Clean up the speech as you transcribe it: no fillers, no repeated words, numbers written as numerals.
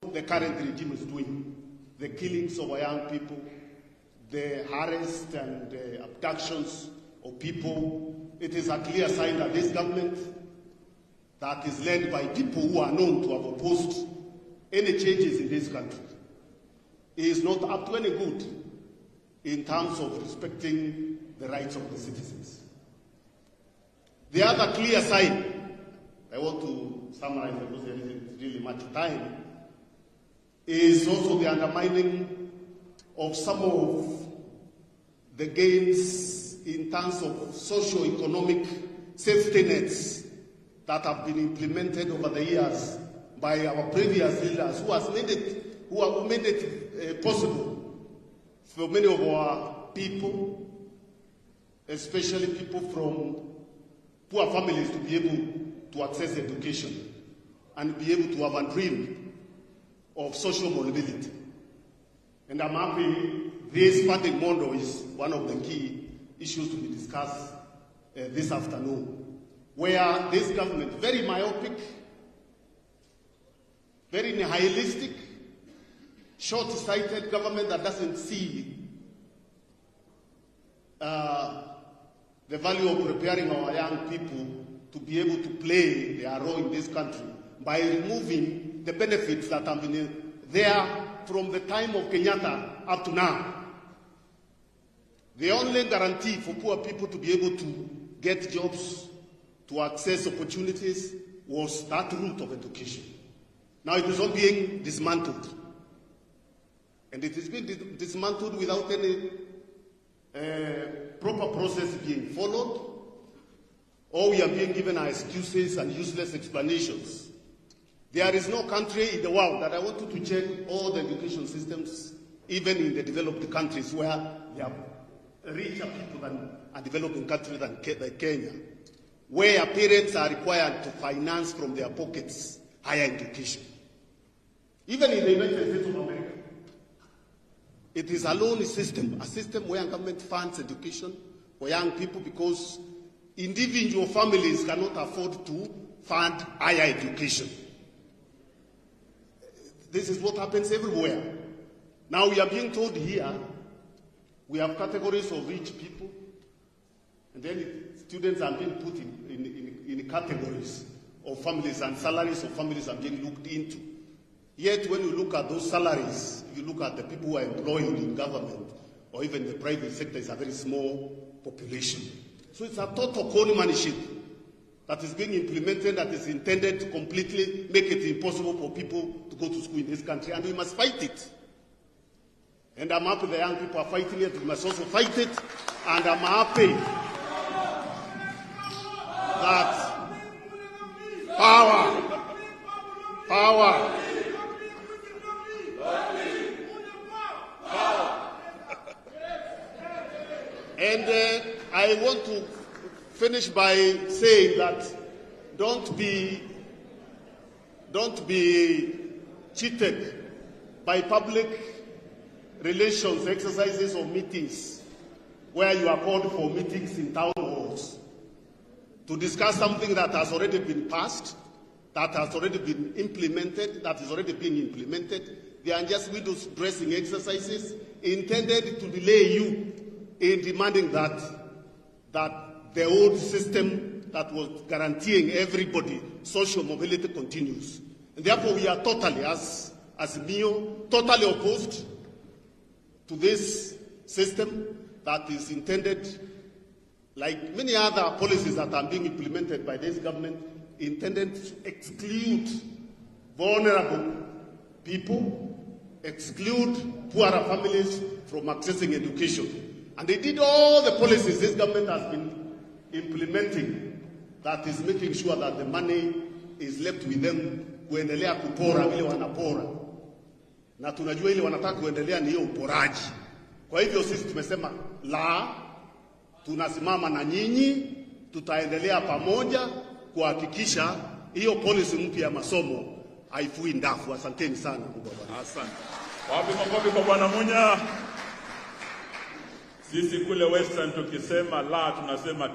the current regime is doing, the killings of our young people, the harassed and abductions of people, it is a clear sign that this government that is led by people who are known to have opposed any changes in this country is not up to any good in terms of respecting the rights of the citizens. The other clear sign, I want to summarize because there isn't really much time, is also the undermining of some of the gains in terms of socio-economic safety nets that have been implemented over the years by our previous leaders who have made it possible for many of our people, especially people from poor families, to be able to access education and be able to have a dream of social mobility. And I'm happy this funding model is one of the key issues to be discussed this afternoon, where this government, very myopic, very nihilistic, short-sighted government that doesn't see the value of preparing our young people to be able to play their role in this country by removing the benefits that have been there from the time of Kenyatta up to now. The only guarantee for poor people to be able to get jobs, to access opportunities, was that route of education. Now it is all being dismantled. And it is being dismantled without any proper process being followed, or we are being given our excuses and useless explanations. There is no country in the world that I want you to check all the education systems, even in the developed countries where there are richer people than a developing country than Kenya, where parents are required to finance from their pockets higher education. Even in the United States of America, it is a loan system, a system where government funds education for young people because individual families cannot afford to fund higher education. This is what happens everywhere. Now we are being told here, we have categories of rich people, and then students are being put in categories of families, and salaries of families are being looked into. Yet when you look at those salaries, if you look at the people who are employed in government or even the private sector, it's a very small population. So it's a total conmanship that is being implemented that is intended to completely make it impossible for people to go to school in this country, and we must fight it. And I'm happy the young people are fighting it. We must also fight it, and I'm happy that power. And I want to finish by saying that don't be cheated by public relations exercises or meetings where you are called for meetings in town halls to discuss something that has already been passed, that has already been implemented, that is already being implemented. They are just window dressing exercises intended to delay you in demanding that the old system that was guaranteeing everybody social mobility continues. And therefore we are totally, as Mio, totally opposed to this system that is intended, like many other policies that are being implemented by this government, intended to exclude vulnerable people, exclude poorer families from accessing education. And they did all the policies this government has been implementing that is making sure that the money is left with them kuendelea kupora vile wanapora. Na tunajua ile wanataka kuendelea ni hiyo uporaji. Kwa hivyo sisi tumesema la, tunasimama na nyinyi, tutaendelea pamoja kuhakikisha hiyo policy mpya ya masomo haifui ndafu. Asanteni sana. Asante. Wapi makofi kwa Bwana Munya? Sisi kule Western tukisema la tunasema